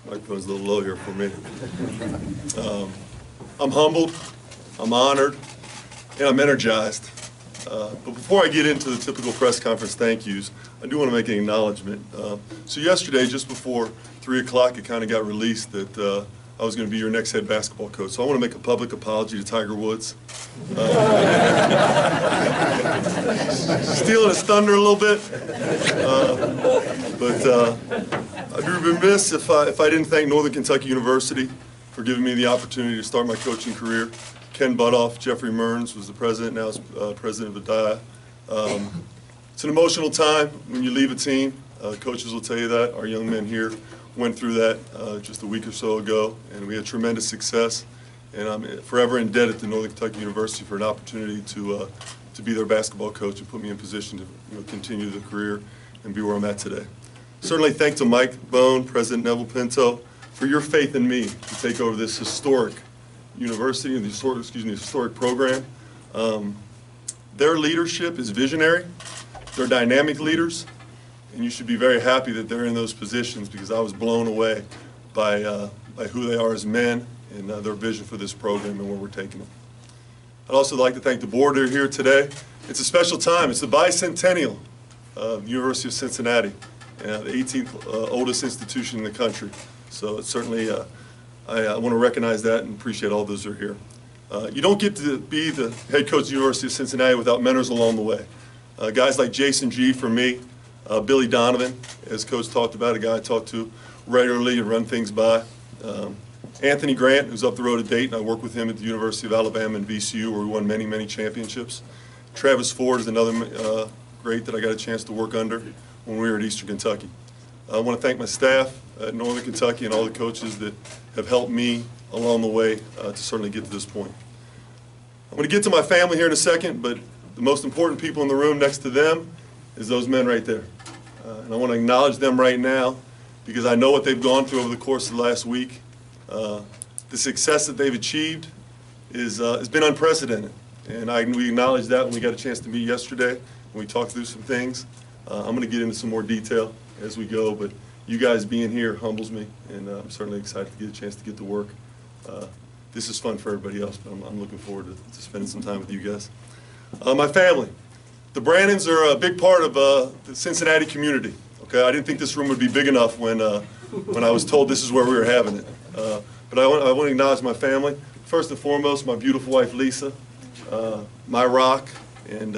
Microphone's a little low here for me. I'm humbled, I'm honored, and I'm energized. But before I get into the typical press conference thank yous, I do want to make an acknowledgement. So yesterday, just before 3 o'clock, it kind of got released that I was going to be your next head basketball coach. So I want to make a public apology to Tiger Woods. Stealing his thunder a little bit. I'd be remiss if I didn't thank Northern Kentucky University for giving me the opportunity to start my coaching career. Ken Butoff, Jeffrey Mearns was the president, now is president of the DIA. It's an emotional time when you leave a team. Coaches will tell you that. Our young men here went through that just a week or so ago, and we had tremendous success. And I'm forever indebted to Northern Kentucky University for an opportunity to be their basketball coach and put me in position to continue the career and be where I'm at today. Certainly thanks to Mike Bone, President Neville Pinto, for your faith in me to take over this historic university and the historic program. Their leadership is visionary. They're dynamic leaders, and you should be very happy that they're in those positions, because I was blown away by who they are as men and their vision for this program and where we're taking them. I'd also like to thank the board that are here today. It's a special time. It's the bicentennial of the University of Cincinnati, the 18th oldest institution in the country. So it's certainly, I want to recognize that and appreciate all those who are here. You don't get to be the head coach of the University of Cincinnati without mentors along the way. Guys like Jason G. for me, Billy Donovan, as Coach talked about, a guy I talk to regularly and run things by. Anthony Grant, who's up the road at Dayton. I work with him at the University of Alabama and VCU, where we won many, many championships. Travis Ford is another great that I got a chance to work under when we were at Eastern Kentucky. I want to thank my staff at Northern Kentucky and all the coaches that have helped me along the way to certainly get to this point. I'm going to get to my family here in a second, but the most important people in the room next to them is those men right there. And I want to acknowledge them right now, because I know what they've gone through over the course of the last week. The success that they've achieved has been unprecedented, and we acknowledge that when we got a chance to meet yesterday and we talked through some things. I'm going to get into some more detail as we go, but you guys being here humbles me, and I'm certainly excited to get a chance to get to work. This is fun for everybody else, but I'm looking forward to spending some time with you guys. My family. The Brannens are a big part of the Cincinnati community. Okay, I didn't think this room would be big enough when I was told this is where we were having it. But I want to acknowledge my family. First and foremost, my beautiful wife Lisa, my rock, and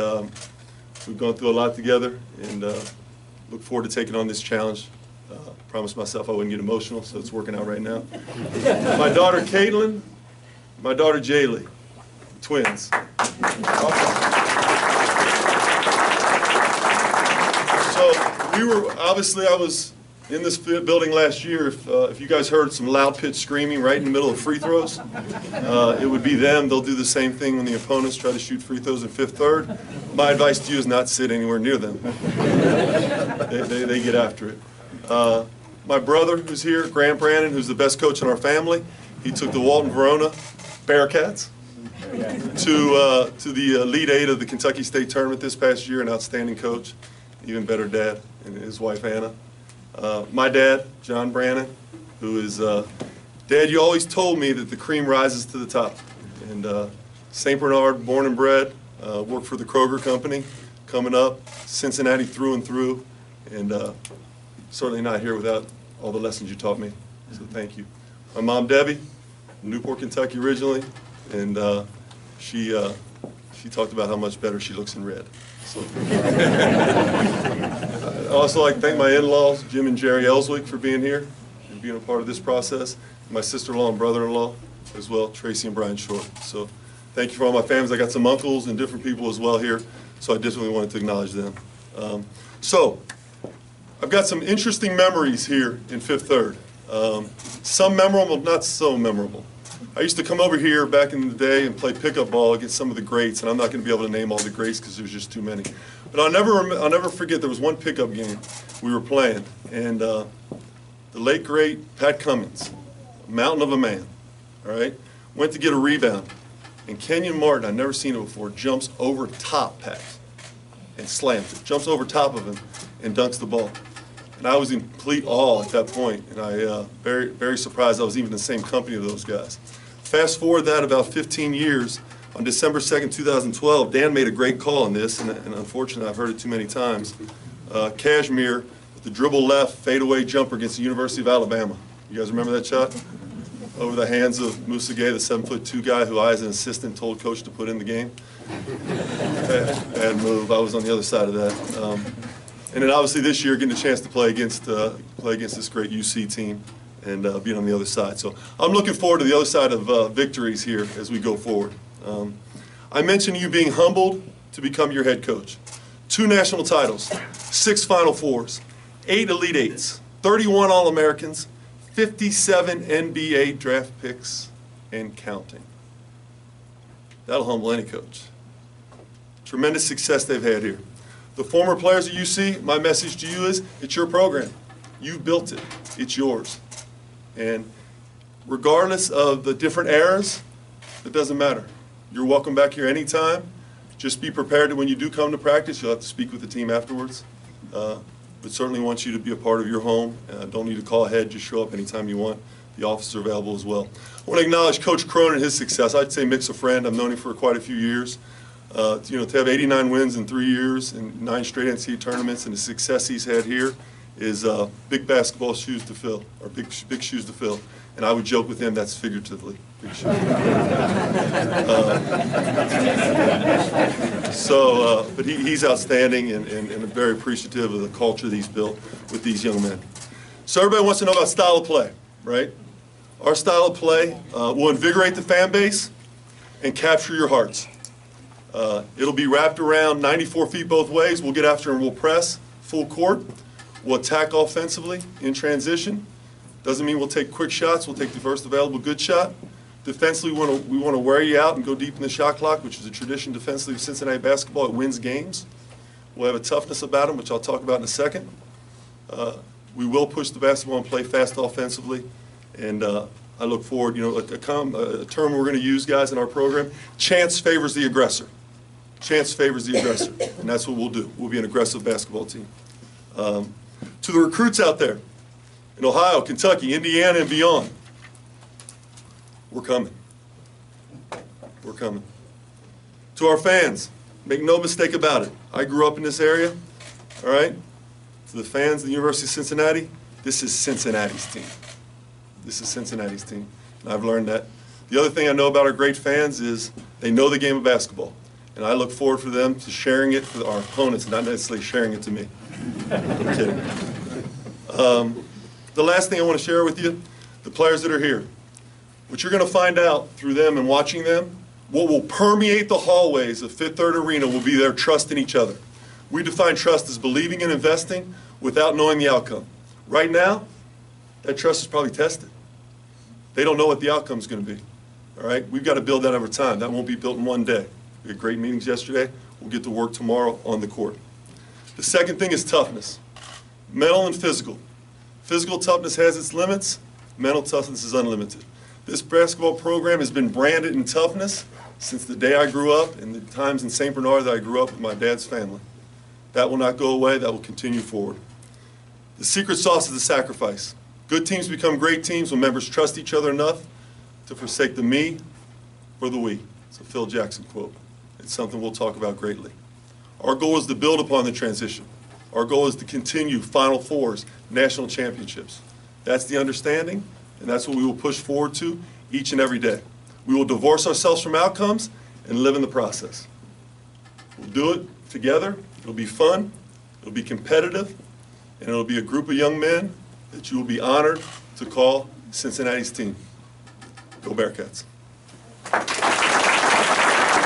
we've gone through a lot together, and look forward to taking on this challenge. Promised myself I wouldn't get emotional, so it's working out right now. My daughter Caitlin, my daughter Jaylee, twins. So obviously I was in this building last year. If you guys heard some loud pitch screaming right in the middle of free throws, it would be them. They'll do the same thing when the opponents try to shoot free throws in fifth, third. My advice to you is not sit anywhere near them. They get after it. My brother, who's here, Grant Brannen, who's the best coach in our family, he took the Walton Verona Bearcats to the Elite Eight of the Kentucky State Tournament this past year. An outstanding coach, even better dad, and his wife Anna. My dad, John Brannen, who is, Dad, you always told me that the cream rises to the top. And St. Bernard, born and bred, worked for the Kroger Company, coming up, Cincinnati through and through, and certainly not here without all the lessons you taught me, so thank you. My mom, Debbie, Newport, Kentucky originally, and she talked about how much better she looks in red. So. I'd also like to thank my in-laws, Jim and Jerry Ellswick, for being here and being a part of this process. My sister-in-law and brother-in-law as well, Tracy and Brian Short. So thank you for all my families. I got some uncles and different people as well here, so I definitely wanted to acknowledge them. So I've got some interesting memories here in Fifth Third. Some memorable, not so memorable. I used to come over here back in the day and play pickup ball against some of the greats, and I'm not going to be able to name all the greats because there's just too many. But I'll never forget there was one pickup game we were playing, and the late great Pat Cummins, mountain of a man, all right, went to get a rebound, and Kenyon Martin, I've never seen it before, jumps over top Pat and slams it, jumps over top of him and dunks the ball. And I was in complete awe at that point, and I very, very surprised I was even in the same company of those guys. Fast forward that about 15 years, on December 2nd, 2012, Dan made a great call on this, and unfortunately I've heard it too many times. Cashmere, with the dribble left, fadeaway jumper against the University of Alabama. You guys remember that shot? Over the hands of Musagay, the 7'2" guy who I, as an assistant, told coach to put in the game. Bad move. I was on the other side of that. And then obviously this year, getting a chance to play against this great UC team and being on the other side. So I'm looking forward to the other side of victories here as we go forward. I mentioned you being humbled to become your head coach. 2 national titles, 6 Final Fours, 8 Elite Eights, 31 All-Americans, 57 NBA draft picks, and counting. That'll humble any coach. Tremendous success they've had here. The former players at UC, my message to you is, it's your program. You've built it. It's yours. And regardless of the different eras, it doesn't matter. You're welcome back here anytime. Just be prepared that when you do come to practice, you'll have to speak with the team afterwards. But certainly want you to be a part of your home. Don't need to call ahead. Just show up anytime you want. The offices are available as well. I want to acknowledge Coach Cronin and his success. I'd say Mick's a friend. I've known him for quite a few years. To have 89 wins in 3 years and 9 straight NCAA tournaments and the success he's had here is big basketball shoes to fill, or big shoes to fill. And I would joke with him, that's figuratively. Big shoes. But he's outstanding and very appreciative of the culture that he's built with these young men. So everybody wants to know about style of play, right? Our style of play will invigorate the fan base and capture your hearts. It'll be wrapped around 94 feet both ways. We'll get after and we'll press full court. We'll attack offensively in transition. Doesn't mean we'll take quick shots. We'll take the first available good shot. Defensively, we want to wear you out and go deep in the shot clock, which is a tradition defensively of Cincinnati basketball. It wins games. We'll have a toughness about them, which I'll talk about in a second. We will push the basketball and play fast offensively. And I look forward, a term we're going to use, guys, in our program, chance favors the aggressor. Chance favors the aggressor, and that's what we'll do. We'll be an aggressive basketball team. To the recruits out there in Ohio, Kentucky, Indiana, and beyond, we're coming. We're coming. To our fans, make no mistake about it. I grew up in this area, all right? To the fans of the University of Cincinnati, this is Cincinnati's team. This is Cincinnati's team, and I've learned that. The other thing I know about our great fans is they know the game of basketball. And I look forward for them to sharing it with our opponents, not necessarily sharing it to me. I'm kidding. The last thing I want to share with you, the players that are here. What you're going to find out through them and watching them, what will permeate the hallways of Fifth Third Arena will be their trust in each other. We define trust as believing and investing without knowing the outcome. Right now, that trust is probably tested. They don't know what the outcome is going to be. All right? We've got to build that over time. That won't be built in one day. We had great meetings yesterday. We'll get to work tomorrow on the court. The second thing is toughness, mental and physical. Physical toughness has its limits. Mental toughness is unlimited. This basketball program has been branded in toughness since the day I grew up and the times in St. Bernard that I grew up with my dad's family. That will not go away. That will continue forward. The secret sauce is the sacrifice. Good teams become great teams when members trust each other enough to forsake the me for the we. It's a Phil Jackson quote. It's something we'll talk about greatly. Our goal is to build upon the transition. Our goal is to continue Final Fours, national championships. That's the understanding, and that's what we will push forward to each and every day. We will divorce ourselves from outcomes and live in the process. We'll do it together. It'll be fun. It'll be competitive, and it'll be a group of young men that you will be honored to call Cincinnati's team. Go Bearcats.